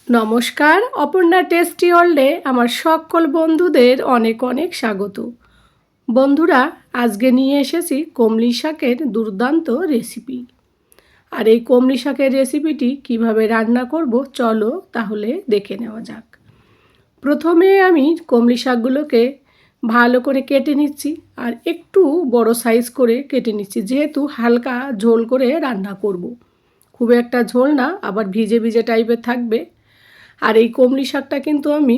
নমস্কার, অপর্ণা টেস্টি ওয়ার্ল্ডে আমার সকল বন্ধুদের অনেক অনেক স্বাগত। বন্ধুরা, আজকে নিয়ে এসেছি কমলি শাকের দুর্দান্ত রেসিপি। আর এই কমলি শাকের রেসিপিটি কিভাবে রান্না করব চলো তাহলে দেখে নেওয়া যাক। প্রথমে আমি কমলি শাকগুলোকে ভালো করে কেটে নিচ্ছি, আর একটু বড় সাইজ করে কেটে নিচ্ছি, যেহেতু হালকা ঝোল করে রান্না করব। খুব একটা ঝোল না, আবার ভিজে ভিজে টাইপের থাকবে। আর এই কমলি শাকটা কিন্তু আমি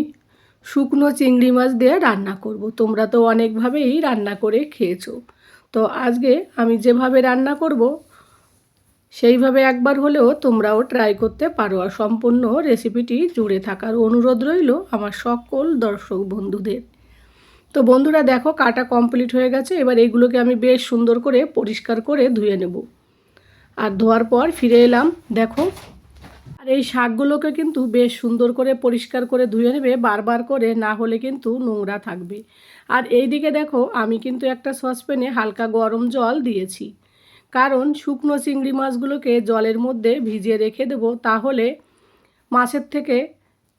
শুকনো চিংড়ি মাছ দিয়ে রান্না করব। তোমরা তো অনেকভাবেই রান্না করে খেয়েছো, তো আজকে আমি যেভাবে রান্না করব সেইভাবে একবার হলেও তোমরাও ট্রাই করতে পারো। আর সম্পূর্ণ রেসিপিটি জুড়ে থাকার অনুরোধ রইল আমার সকল দর্শক বন্ধুদের। তো বন্ধুরা দেখো, কাটা কমপ্লিট হয়ে গেছে। এবার এইগুলোকে আমি বেশ সুন্দর করে পরিষ্কার করে ধুয়ে নেব। আর ধোয়ার পর ফিরে এলাম। দেখো, আর এই শাকগুলোকে কিন্তু বেশ সুন্দর করে পরিষ্কার করে ধুয়ে নেবে বারবার করে, না হলে কিন্তু নোংরা থাকবে। আর এই দিকে দেখো, আমি কিন্তু একটা সসপ্যানে হালকা গরম জল দিয়েছি, কারণ শুকনো চিংড়ি মাছগুলোকে জলের মধ্যে ভিজিয়ে রেখে দেবো, তাহলে মাছের থেকে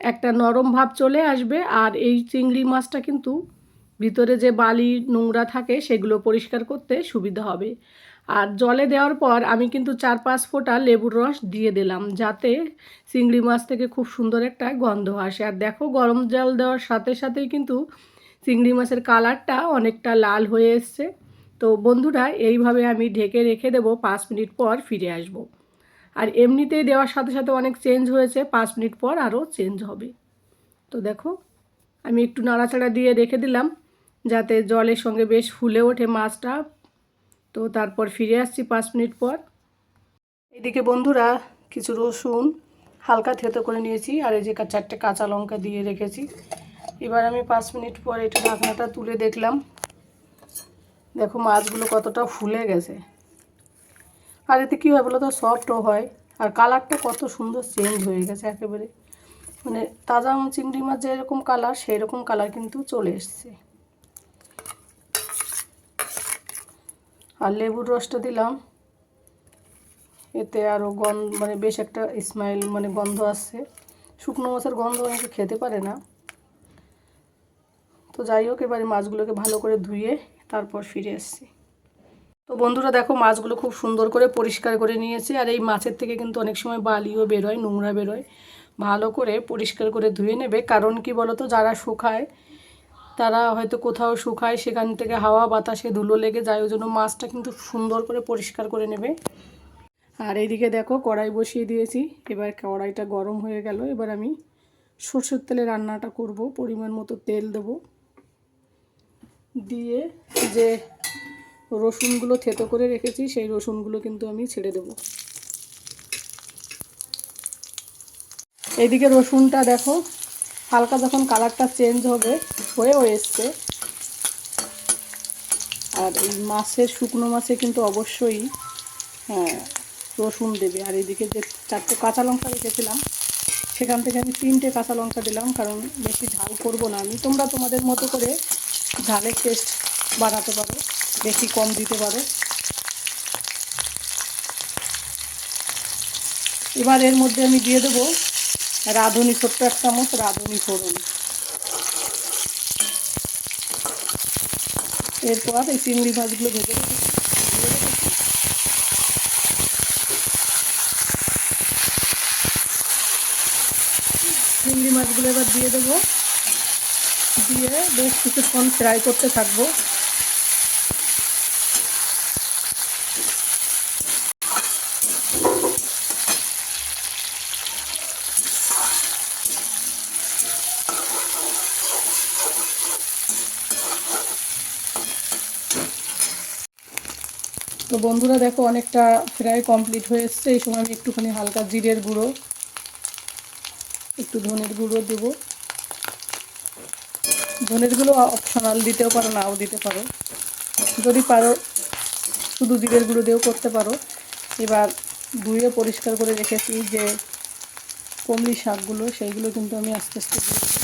একটা নরম ভাব চলে আসবে। আর এই চিংড়ি মাছটা কিন্তু ভিতরে যে বালি নোংরা থাকে সেগুলো পরিষ্কার করতে সুবিধা হবে। আর জলে দেওয়ার পর আমি কিন্তু 4-5 ফোঁটা লেবুর রস দিয়ে দিলাম, যাতে চিংড়ি মাছ থেকে খুব সুন্দর একটা গন্ধ আসে। আর দেখো, গরম জল দেওয়ার সাথে সাথেই কিন্তু চিংড়ি মাছের কালারটা অনেকটা লাল হয়ে এসছে। তো বন্ধুরা, এইভাবে আমি ঢেকে রেখে দেবো, 5 মিনিট পর ফিরে আসব। আর এমনিতেই দেওয়ার সাথে সাথে অনেক চেঞ্জ হয়েছে, 5 মিনিট পর আরও চেঞ্জ হবে। তো দেখো, আমি একটু নাড়াচাড়া দিয়ে রেখে দিলাম, যাতে জলের সঙ্গে বেশ ফুলে ওঠে মাছটা। তো তারপর ফিরে আসছি 5 মিনিট পর। এদিকে বন্ধুরা, কিছু রসুন হালকা থেতো করে নিয়েছি, আর এই যে 4টে কাঁচা লঙ্কা দিয়ে রেখেছি। এবার আমি 5 মিনিট পর একটু ঢাকনাটা তুলে দেখলাম। দেখো, মাছগুলো কতটা ফুলে গেছে। আর এতে কী হয় বলো তো, সফটও হয়। আর কালারটা কত সুন্দর চেঞ্জ হয়ে গেছে একেবারে, মানে তাজা চিংড়ি মাছ যেরকম কালার সেই রকম কালার কিন্তু চলে এসছে। আর লেবুর রসটা দিলাম, এতে আরও মানে বেশ একটা স্মেল, মানে গন্ধ আসছে। শুকনো মাছের গন্ধ অনেকে খেতে পারে না। তো যাই হোক, এবারে মাছগুলোকে ভালো করে ধুয়ে তারপর ফিরে এসেছি। তো বন্ধুরা দেখো, মাছগুলো খুব সুন্দর করে পরিষ্কার করে নিয়েছি। আর এই মাছের থেকে কিন্তু অনেক সময় বালিও বেরোয়, নোংরা বেরোয়। ভালো করে পরিষ্কার করে ধুয়ে নেবে, কারণ কি বলো তো, যারা শুকায় তারা হয়তো কোথাও শুকায়, সেখান থেকে হাওয়া বাতাসে ধুলো লেগে যায়, ওই জন্য মাছটা কিন্তু সুন্দর করে পরিষ্কার করে নেবে। আর এইদিকে দেখো, কড়াই বসিয়ে দিয়েছি। এবার কড়াইটা গরম হয়ে গেল। এবার আমি সরষের তেলে রান্নাটা করব। পরিমাণ মতো তেল দেব, দিয়ে যে রসুনগুলো থেতো করে রেখেছি সেই রসুনগুলো কিন্তু আমি ছেড়ে দেব। এইদিকে রসুনটা দেখো, হালকা যখন কালারটা চেঞ্জ হয়েও এসছে। আর এই মাছের, শুকনো মাছে কিন্তু অবশ্যই রসুন দেবে। আর এইদিকে যে 4টে কাঁচা লঙ্কা রেখেছিলাম, সেখান থেকে আমি 3টে কাঁচা লঙ্কা দিলাম, কারণ বেশি ঝাল করব না আমি। তোমরা তোমাদের মতো করে ঝালের টেস্ট বাড়াতে পারো, বেশি কম দিতে পারো। এবার এর মধ্যে আমি দিয়ে দেবো রাঁধুনি, ছোট্ট 1 চামচ রাঁধুনি ফোড়ন। এরপর এই চিংড়ি মাছগুলো ভেজে চিংড়ি মাছগুলো এবার দিয়ে দেবো, দিয়ে বেশ কিছুক্ষণ ফ্রাই করতে থাকবো। তো বন্ধুরা দেখো, অনেকটা ফ্রাই কমপ্লিট হয়ে এসছে। এই সময় আমি একটুখানি হালকা জিরের গুঁড়ো, একটু ধনের গুঁড়ো দেবো। ধনের গুঁড়ো অপশনাল, দিতেও পারো নাও দিতে পারো, যদি পারো শুধু জিরের গুঁড়ো দিয়েও করতে পারো। এবার ধুয়ে পরিষ্কার করে রেখেছি যে কমলি শাকগুলো, সেইগুলো কিন্তু আমি আস্তে আস্তে দিয়ে দেবো।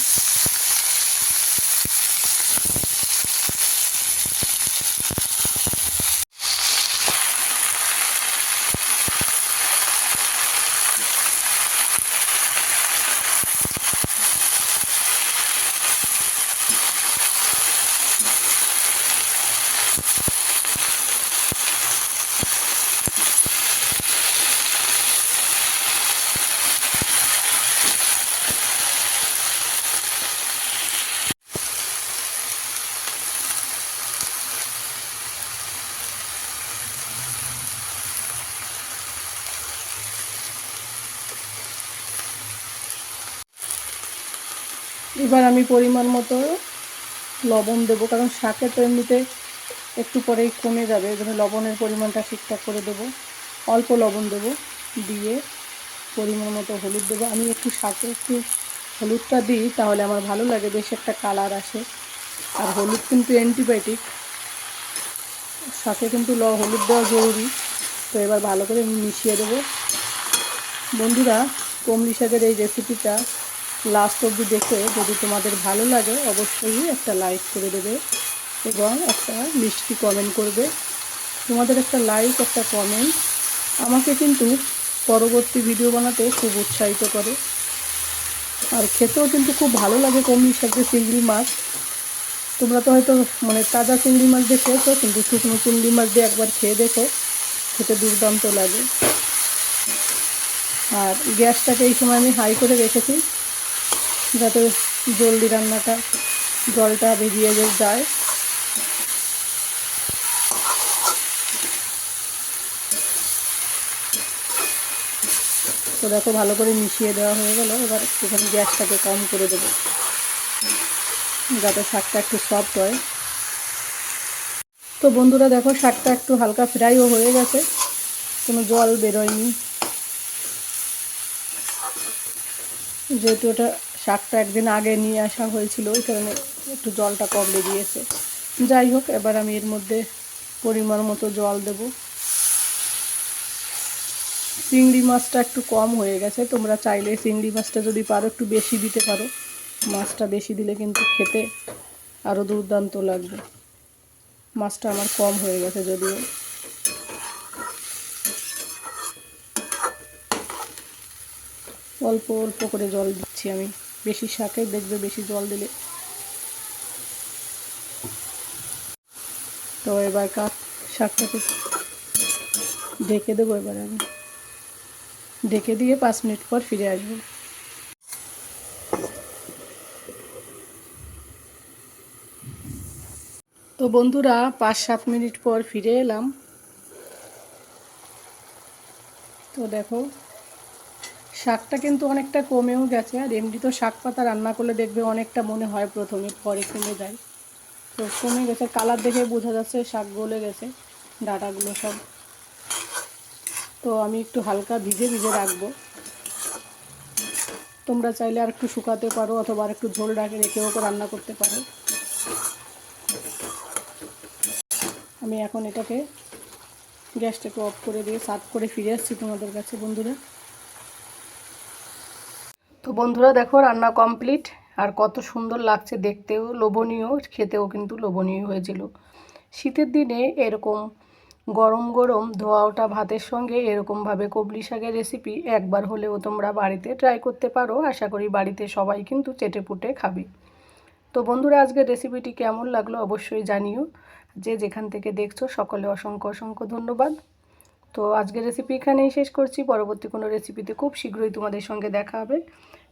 এবার আমি পরিমাণ মতো লবণ দেবো, কারণ শাকে তো এমনিতে একটু পরেই কমে যাবে, এই জন্য লবণের পরিমাণটা ঠিকঠাক করে দেবো। অল্প লবণ দেবো, দিয়ে পরিমাণ মতো হলুদ দেবো। আমি একটু শাকে একটু হলুদটা দিই, তাহলে আমার ভালো লাগে, বেশ একটা কালার আসে। আর হলুদ কিন্তু অ্যান্টিবায়োটিক, শাকে কিন্তু হলুদ দেওয়া জরুরি। তো এবার ভালো করে মিশিয়ে দেবো। বন্ধুরা, কমলি শাকের এই রেসিপিটা লাস্ট অবধি দেখে যদি তোমাদের ভালো লাগে অবশ্যই একটা লাইক করে দেবে এবং একটা মিষ্টি কমেন্ট করবে। তোমাদের একটা লাইক, একটা কমেন্ট আমাকে কিন্তু পরবর্তী ভিডিও বানাতে খুব উৎসাহিত করে। আর খেতেও কিন্তু খুব ভালো লাগে কমলি শাকের চিংড়ি মাছ। তোমরা তো হয়তো তাজা চিংড়ি মাছ দিয়ে খেয়েছো, কিন্তু শুকনো চিংড়ি মাছ দিয়ে একবার খেয়ে দেখো, খেতে দুর্দান্ত লাগে। আর গ্যাসটাকে এই সময় আমি হাই করে রেখেছি, যাতে জলদি জলটা বেরিয়ে যায়। তো দেখো ভালো করে মিশিয়ে দেওয়া হয়ে গেল। এবার একটুখানি গ্যাসটাকে কম করে দেবো, যাতে শাকটা একটু সফট হয়। তো বন্ধুরা দেখো, শাকটা একটু হালকা ফ্রাইও হয়ে গেছে, কোনো জল বেরোয়নি। যেহেতু ওটা শাকটা একদিন আগে নিয়ে আসা হয়েছিল, ওই কারণে একটু জলটা কম বেরিয়েছে। যাই হোক, এবার আমি এর মধ্যে পরিমাণ মতো জল দেব। চিংড়ি মাছটা একটু কম হয়ে গেছে, তোমরা চাইলে চিংড়ি মাছটা যদি পারো একটু বেশি দিতে পারো। মাছটা বেশি দিলে কিন্তু খেতে আরও দুর্দান্ত লাগবে। মাছটা আমার কম হয়ে গেছে যদিও। অল্প অল্প করে জল দিচ্ছি আমি, বেশি শাকে দেখবে বেশি জল দিলে। তো এবার শাকটাকে ঢেকে দেবো। এবার আমি ঢেকে দিয়ে 5 মিনিট পর ফিরে আসবো। তো বন্ধুরা, 5-7 মিনিট পর ফিরে এলাম। তো দেখো, শাকটা কিন্তু অনেকটা কমেও গেছে। আর এমনি তো শাক পাতা রান্না করলে দেখবে অনেকটা মনে হয় প্রথমে, পরে কমে যায়। তো কমে গেছে, কালার দেখে বোঝা যাচ্ছে শাক গলে গেছে, ডাঁটাগুলো সব। তো আমি একটু হালকা ভিজে ভিজে রাখবো। তোমরা চাইলে আর একটু শুকাতে পারো, অথবা আর একটু ঝোল রেখেও রান্না করতে পারো। আমি এখন এটাকে গ্যাসটাকে অফ করে দিয়ে সার্ভ করে ফিরে আসছি তোমাদের কাছে বন্ধুরা। তো বন্ধুরা দেখো, রান্না কমপ্লিট। আর কত সুন্দর লাগছে দেখতেও, লোভনীয়, খেতেও কিন্তু লোভনীয় হয়েছিল। শীতের দিনে এরকম গরম গরম ধোয়া ওঠা ভাতের সঙ্গে এরকমভাবে কমলি শাকের রেসিপি একবার হলেও তোমরা বাড়িতে ট্রাই করতে পারো। আশা করি বাড়িতে সবাই কিন্তু চেটেপুটে খাবে। তো বন্ধুরা, আজকের রেসিপিটি কেমন লাগলো অবশ্যই জানিও। যে যেখান থেকে দেখছো সকলে অসংখ্য অসংখ্য ধন্যবাদ। তো আজকের রেসিপি এখানেই শেষ করছি। পরবর্তী কোনো রেসিপিতে খুব শীঘ্রই তোমাদের সঙ্গে দেখা হবে।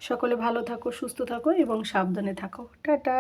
সকলে ভালো থাকো, সুস্থ থাকো এবং সাবধানে থাকো। টাটা।